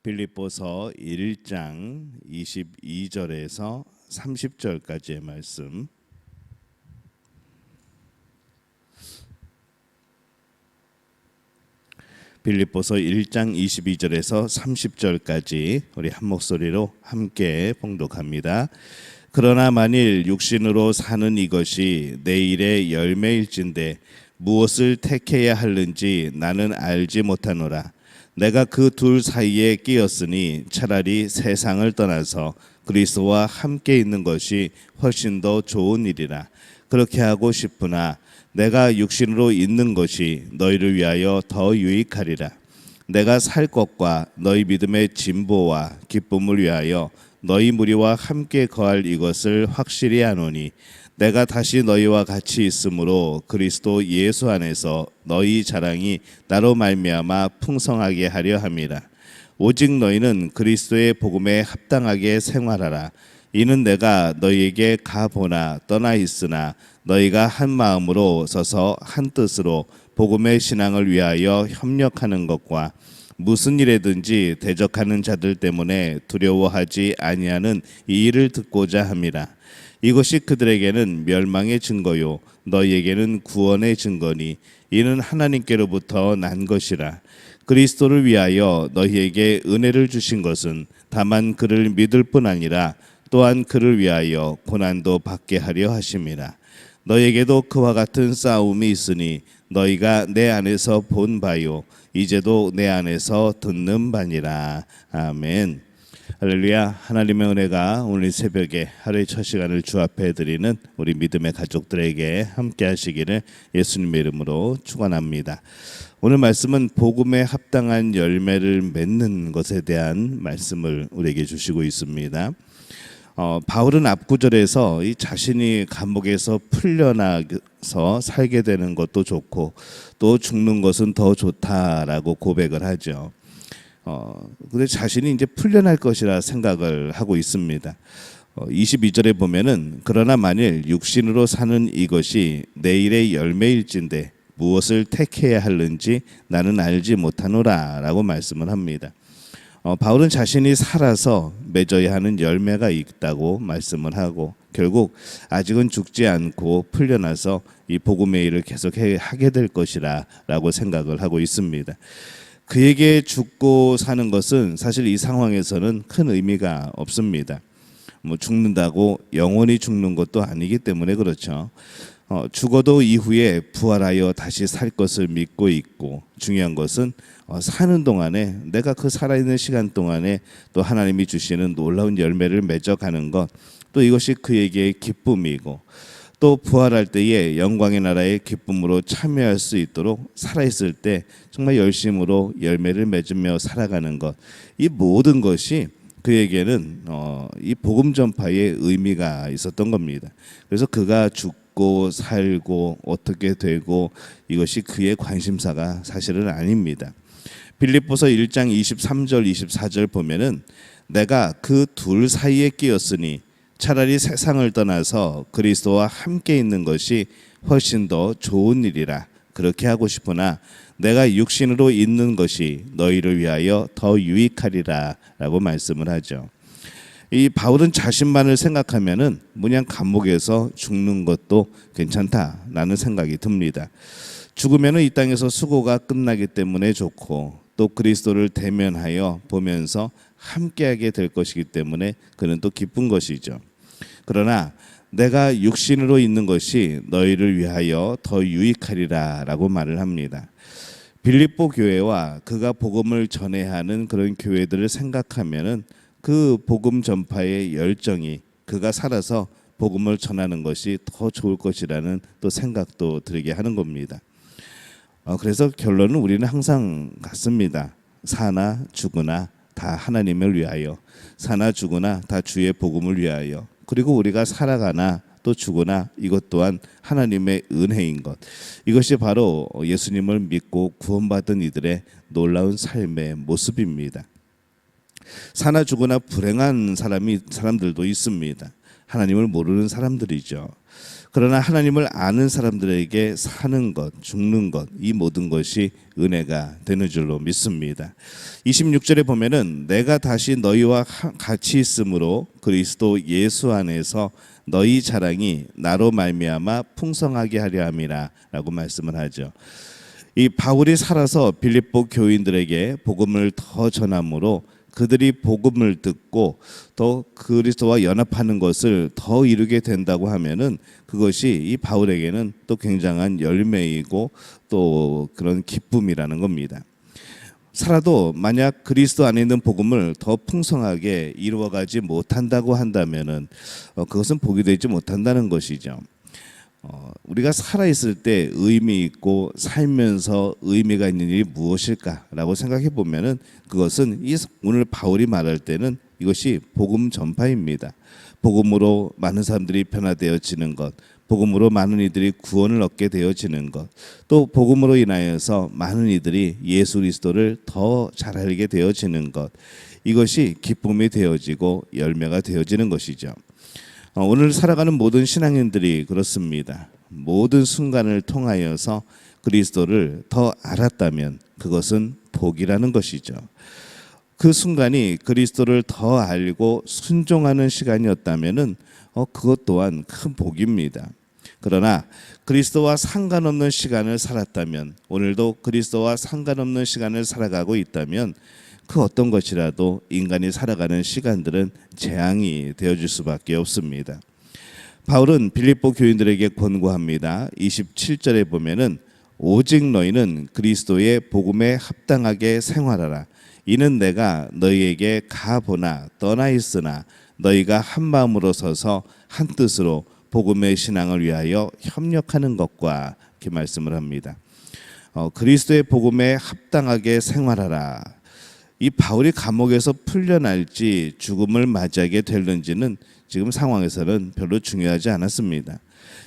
빌립보서 1장 22절에서 30절까지의 말씀. 빌립보서 1장 22절에서 30절까지 우리 한 목소리로 함께 봉독합니다. 그러나 만일 육신으로 사는 이것이 내일의 열매일진데 무엇을 택해야 하는지 나는 알지 못하노라. 내가 그 둘 사이에 끼었으니 차라리 세상을 떠나서 그리스도와 함께 있는 것이 훨씬 더 좋은 일이라. 그렇게 하고 싶으나 내가 육신으로 있는 것이 너희를 위하여 더 유익하리라. 내가 살 것과 너희 믿음의 진보와 기쁨을 위하여 너희 무리와 함께 거할 이것을 확실히 아노니 내가 다시 너희와 같이 있으므로 그리스도 예수 안에서 너희 자랑이 나로 말미암아 풍성하게 하려 함이라. 오직 너희는 그리스도의 복음에 합당하게 생활하라. 이는 내가 너희에게 가보나 떠나 있으나 너희가 한 마음으로 서서 한 뜻으로 복음의 신앙을 위하여 협력하는 것과 무슨 일에든지 대적하는 자들 때문에 두려워하지 아니하는 이 일을 듣고자 함이라. 이것이 그들에게는 멸망의 증거요 너희에게는 구원의 증거니 이는 하나님께로부터 난 것이라. 그리스도를 위하여 너희에게 은혜를 주신 것은 다만 그를 믿을 뿐 아니라 또한 그를 위하여 고난도 받게 하려 하심이라. 너희에게도 그와 같은 싸움이 있으니 너희가 내 안에서 본 바요 이제도 내 안에서 듣는 바니라. 아멘. 할렐루야. 하나님의 은혜가 오늘 새벽에 하루의 첫 시간을 주 앞에 드리는 우리 믿음의 가족들에게 함께 하시기를 예수님의 이름으로 축원합니다. 오늘 말씀은 복음에 합당한 열매를 맺는 것에 대한 말씀을 우리에게 주시고 있습니다. 바울은 앞구절에서 이 자신이 감옥에서 풀려나서 살게 되는 것도 좋고 또 죽는 것은 더 좋다라고 고백을 하죠. 근데 자신이 이제 풀려날 것이라 생각을 하고 있습니다. 22절에 보면은 그러나 만일 육신으로 사는 이것이 내일의 열매일진데 무엇을 택해야 하는지 나는 알지 못하노라라고 말씀을 합니다. 바울은 자신이 살아서 맺어야 하는 열매가 있다고 말씀을 하고 결국 아직은 죽지 않고 풀려나서 이 복음의 일을 계속 하게 될 것이라고 생각을 하고 있습니다. 그에게 죽고 사는 것은 사실 이 상황에서는 큰 의미가 없습니다. 죽는다고 영원히 죽는 것도 아니기 때문에 그렇죠. 죽어도 이후에 부활하여 다시 살 것을 믿고 있고 중요한 것은 사는 동안에 내가 그 살아있는 시간 동안에 또 하나님이 주시는 놀라운 열매를 맺어가는 것, 또 이것이 그에게 기쁨이고 또 부활할 때에 영광의 나라의 기쁨으로 참여할 수 있도록 살아있을 때 정말 열심으로 열매를 맺으며 살아가는 것, 이 모든 것이 그에게는 이 복음 전파의 의미가 있었던 겁니다. 그래서 그가 죽고 살고 어떻게 되고 이것이 그의 관심사가 사실은 아닙니다. 빌립보서 1장 23절 24절 보면은 내가 그 둘 사이에 끼었으니 차라리 세상을 떠나서 그리스도와 함께 있는 것이 훨씬 더 좋은 일이라. 그렇게 하고 싶으나 내가 육신으로 있는 것이 너희를 위하여 더 유익하리라 라고 말씀을 하죠. 이 바울은 자신만을 생각하면은 그냥 감옥에서 죽는 것도 괜찮다라는 생각이 듭니다. 죽으면은 이 땅에서 수고가 끝나기 때문에 좋고 또 그리스도를 대면하여 보면서 함께하게 될 것이기 때문에 그는 또 기쁜 것이죠. 그러나 내가 육신으로 있는 것이 너희를 위하여 더 유익하리라 라고 말을 합니다. 빌립보 교회와 그가 복음을 전해야 하는 그런 교회들을 생각하면은 그 복음 전파의 열정이 그가 살아서 복음을 전하는 것이 더 좋을 것이라는 또 생각도 들게 하는 겁니다. 그래서 결론은 우리는 항상 같습니다. 사나 죽으나 다 하나님을 위하여, 사나 죽으나 다 주의 복음을 위하여, 그리고 우리가 살아가나 또 죽으나 이것 또한 하나님의 은혜인 것, 이것이 바로 예수님을 믿고 구원받은 이들의 놀라운 삶의 모습입니다. 사나 죽으나 불행한 사람들도 있습니다. 하나님을 모르는 사람들이죠. 그러나 하나님을 아는 사람들에게 사는 것, 죽는 것, 이 모든 것이 은혜가 되는 줄로 믿습니다. 26절에 보면은 내가 다시 너희와 같이 있으므로 그리스도 예수 안에서 너희 자랑이 나로 말미암아 풍성하게 하려 함이라라고 말씀을 하죠. 이 바울이 살아서 빌립보 교인들에게 복음을 더 전함으로 그들이 복음을 듣고 또 그리스도와 연합하는 것을 더 이루게 된다고 하면은 그것이 이 바울에게는 또 굉장한 열매이고 또 그런 기쁨이라는 겁니다. 살아도 만약 그리스도 안에 있는 복음을 더 풍성하게 이루어가지 못한다고 한다면은 그것은 복이 되지 못한다는 것이죠. 우리가 살아있을 때 의미 있고 살면서 의미가 있는 일이 무엇일까라고 생각해 보면은 그것은 오늘 바울이 말할 때는 이것이 복음 전파입니다. 복음으로 많은 사람들이 변화되어지는 것, 복음으로 많은 이들이 구원을 얻게 되어지는 것, 또 복음으로 인하여서 많은 이들이 예수 그리스도를 더 잘 알게 되어지는 것, 이것이 기쁨이 되어지고 열매가 되어지는 것이죠. 오늘 살아가는 모든 신앙인들이 그렇습니다. 모든 순간을 통하여서 그리스도를 더 알았다면 그것은 복이라는 것이죠. 그 순간이 그리스도를 더 알고 순종하는 시간이었다면은 그것 또한 큰 복입니다. 그러나 그리스도와 상관없는 시간을 살았다면, 오늘도 그리스도와 상관없는 시간을 살아가고 있다면 그 어떤 것이라도 인간이 살아가는 시간들은 재앙이 되어줄 수밖에 없습니다. 바울은 빌립보 교인들에게 권고합니다. 27절에 보면은 오직 너희는 그리스도의 복음에 합당하게 생활하라. 이는 내가 너희에게 가보나 떠나 있으나 너희가 한 마음으로 서서 한 뜻으로 복음의 신앙을 위하여 협력하는 것과 이렇게 말씀을 합니다. 그리스도의 복음에 합당하게 생활하라. 이 바울이 감옥에서 풀려날지 죽음을 맞이하게 될는지는 지금 상황에서는 별로 중요하지 않았습니다.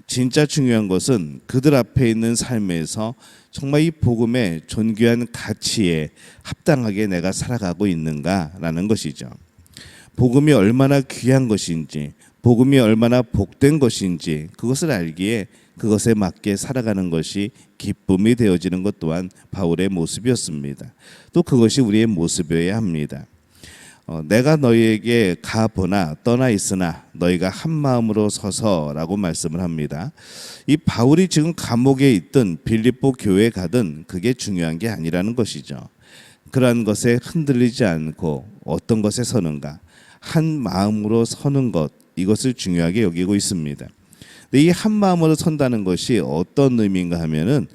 진짜 중요한 것은 그들 앞에 있는 삶에서 정말 이 복음의 존귀한 가치에 합당하게 내가 살아가고 있는가라는 것이죠. 복음이 얼마나 귀한 것인지, 복음이 얼마나 복된 것인지 그것을 알기에 그것에 맞게 살아가는 것이 기쁨이 되어지는 것 또한 바울의 모습이었습니다. 또 그것이 우리의 모습이어야 합니다. 내가 너희에게 가보나 떠나 있으나 너희가 한 마음으로 서서라고 말씀을 합니다. 이 바울이 지금 감옥에 있든 빌립보 교회에 가든 그게 중요한 게 아니라는 것이죠. 그러한 것에 흔들리지 않고 어떤 것에 서는가, 한 마음으로 서는 것, 이것을 중요하게 여기고 있습니다. 근데 이 한 마음으로 선다는 것이 어떤 의미인가 하면은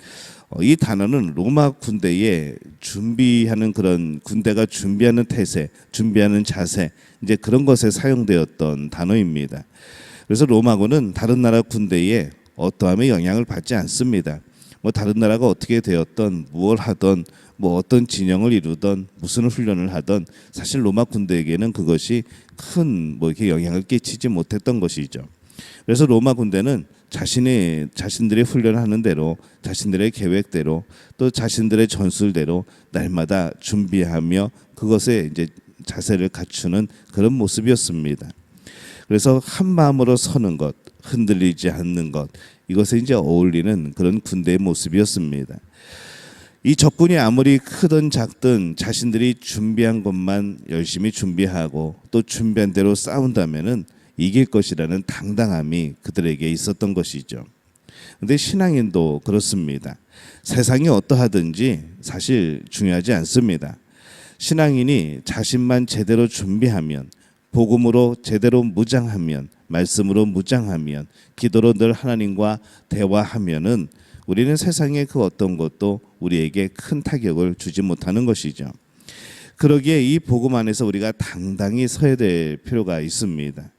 이 단어는 로마 군대에 준비하는 그런 군대가 준비하는 태세, 준비하는 자세, 이제 그런 것에 사용되었던 단어입니다. 그래서 로마군은 다른 나라 군대에 어떠함의 영향을 받지 않습니다. 다른 나라가 어떻게 되었던, 무엇을 하던, 어떤 진영을 이루던, 무슨 훈련을 하던 사실 로마 군대에게는 그것이 큰 이렇게 영향을 끼치지 못했던 것이죠. 그래서 로마 군대는 자신들이 훈련하는 대로, 자신들의 계획대로, 또 자신들의 전술대로 날마다 준비하며 그것에 이제 자세를 갖추는 그런 모습이었습니다. 그래서 한 마음으로 서는 것, 흔들리지 않는 것, 이것에 이제 어울리는 그런 군대의 모습이었습니다. 이 적군이 아무리 크든 작든 자신들이 준비한 것만 열심히 준비하고 또 준비한 대로 싸운다면은 이길 것이라는 당당함이 그들에게 있었던 것이죠. 그런데 신앙인도 그렇습니다. 세상이 어떠하든지 사실 중요하지 않습니다. 신앙인이 자신만 제대로 준비하면, 복음으로 제대로 무장하면, 말씀으로 무장하면, 기도로 늘 하나님과 대화하면은 우리는 세상의 그 어떤 것도 우리에게 큰 타격을 주지 못하는 것이죠. 그러기에 이 복음 안에서 우리가 당당히 서야 될 필요가 있습니다.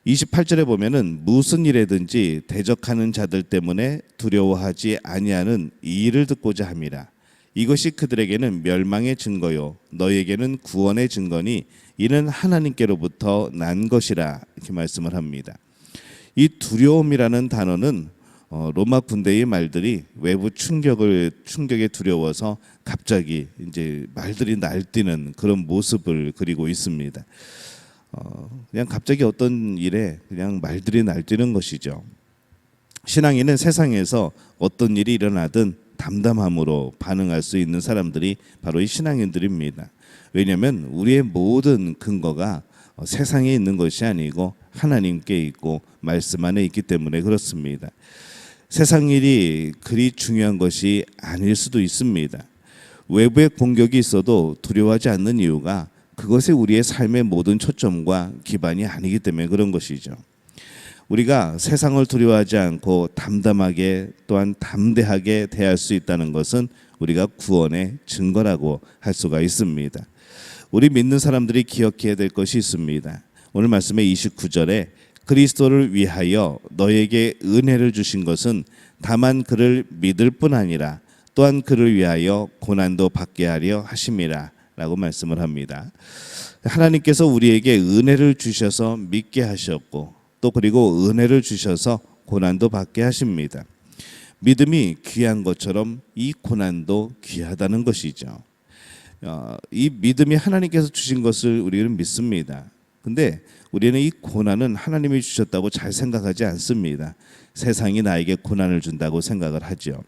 28절에 보면은 무슨 일에든지 대적하는 자들 때문에 두려워하지 아니하는 이 일을 듣고자 함이라. 이것이 그들에게는 멸망의 증거요 너희에게는 구원의 증거니 이는 하나님께로부터 난 것이라, 이렇게 말씀을 합니다. 이 두려움이라는 단어는 로마 군대의 말들이 외부 충격에 두려워서 갑자기 이제 말들이 날뛰는 그런 모습을 그리고 있습니다. 그냥 갑자기 어떤 일에 그냥 말들이 날뛰는 것이죠. 신앙인은 세상에서 어떤 일이 일어나든 담담함으로 반응할 수 있는 사람들이 바로 이 신앙인들입니다. 왜냐하면 우리의 모든 근거가 세상에 있는 것이 아니고 하나님께 있고 말씀 안에 있기 때문에 그렇습니다. 세상 일이 그리 중요한 것이 아닐 수도 있습니다. 외부의 공격이 있어도 두려워하지 않는 이유가 그것이 우리의 삶의 모든 초점과 기반이 아니기 때문에 그런 것이죠. 우리가 세상을 두려워하지 않고 담담하게 또한 담대하게 대할 수 있다는 것은 우리가 구원의 증거라고 할 수가 있습니다. 우리 믿는 사람들이 기억해야 될 것이 있습니다. 오늘 말씀의 29절에 그리스도를 위하여 너에게 은혜를 주신 것은 다만 그를 믿을 뿐 아니라 또한 그를 위하여 고난도 받게 하려 하심이라 라고 말씀을 합니다. 하나님께서 우리에게 은혜를 주셔서 믿게 하셨고 또 그리고 은혜를 주셔서 고난도 받게 하십니다. 믿음이 귀한 것처럼 이 고난도 귀하다는 것이죠. 이 믿음이 하나님께서 주신 것을 우리는 믿습니다. 근데 우리는 이 고난은 하나님이 주셨다고 잘 생각하지 않습니다. 세상이 나에게 고난을 준다고 생각을 하죠.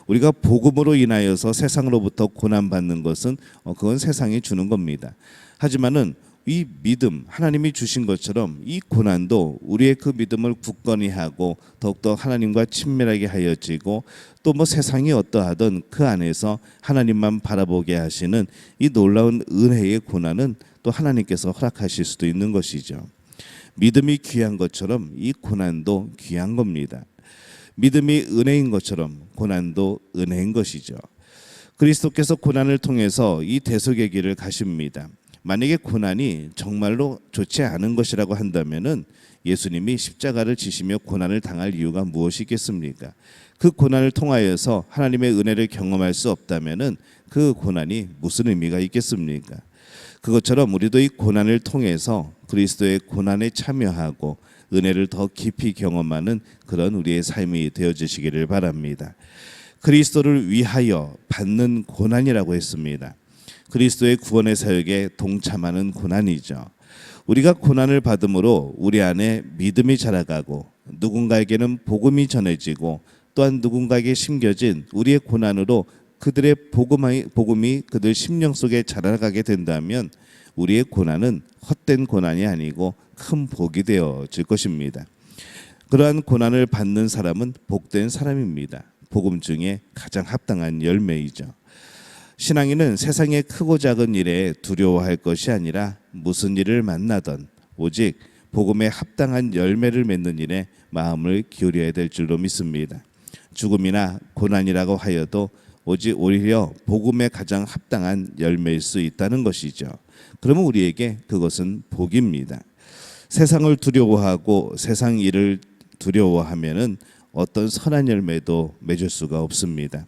우리가 복음으로 인하여서 세상으로부터 고난받는 것은 그건 세상이 주는 겁니다. 하지만은 이 믿음, 하나님이 주신 것처럼 이 고난도 우리의 그 믿음을 굳건히 하고 더욱더 하나님과 친밀하게 하여지고 또 뭐 세상이 어떠하든 그 안에서 하나님만 바라보게 하시는 이 놀라운 은혜의 고난은 또 하나님께서 허락하실 수도 있는 것이죠. 믿음이 귀한 것처럼 이 고난도 귀한 겁니다. 믿음이 은혜인 것처럼 고난도 은혜인 것이죠. 그리스도께서 고난을 통해서 이 대속의 길을 가십니다. 만약에 고난이 정말로 좋지 않은 것이라고 한다면은 예수님이 십자가를 지시며 고난을 당할 이유가 무엇이겠습니까? 그 고난을 통하여서 하나님의 은혜를 경험할 수 없다면은 그 고난이 무슨 의미가 있겠습니까? 그것처럼 우리도 이 고난을 통해서 그리스도의 고난에 참여하고 은혜를 더 깊이 경험하는 그런 우리의 삶이 되어지시기를 바랍니다. 그리스도를 위하여 받는 고난이라고 했습니다. 그리스도의 구원의 사역에 동참하는 고난이죠. 우리가 고난을 받음으로 우리 안에 믿음이 자라가고 누군가에게는 복음이 전해지고 또한 누군가에게 심겨진 우리의 고난으로 그들의 복음이 그들 심령 속에 자라가게 된다면 우리의 고난은 헛된 고난이 아니고 큰 복이 되어질 것입니다. 그러한 고난을 받는 사람은 복된 사람입니다. 복음 중에 가장 합당한 열매이죠. 신앙인은 세상의 크고 작은 일에 두려워할 것이 아니라 무슨 일을 만나던 오직 복음에 합당한 열매를 맺는 일에 마음을 기울여야 될 줄로 믿습니다. 죽음이나 고난이라고 하여도 오히려 복음에 가장 합당한 열매일 수 있다는 것이죠. 그러면 우리에게 그것은 복입니다. 세상을 두려워하고 세상 일을 두려워하면은 어떤 선한 열매도 맺을 수가 없습니다.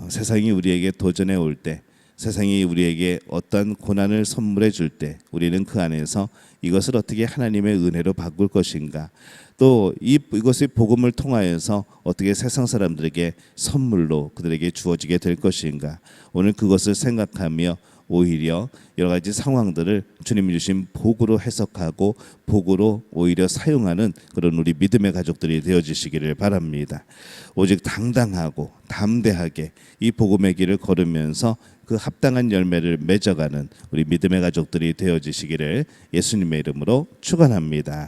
세상이 우리에게 도전해 올 때, 세상이 우리에게 어떤 고난을 선물해 줄 때 우리는 그 안에서 이것을 어떻게 하나님의 은혜로 바꿀 것인가, 또 이것의 복음을 통하여서 어떻게 세상 사람들에게 선물로 그들에게 주어지게 될 것인가, 오늘 그것을 생각하며 오히려 여러 가지 상황들을 주님이 주신 복으로 해석하고 복으로 오히려 사용하는 그런 우리 믿음의 가족들이 되어지시기를 바랍니다. 오직 당당하고 담대하게 이 복음의 길을 걸으면서 그 합당한 열매를 맺어가는 우리 믿음의 가족들이 되어지시기를 예수님의 이름으로 축원합니다.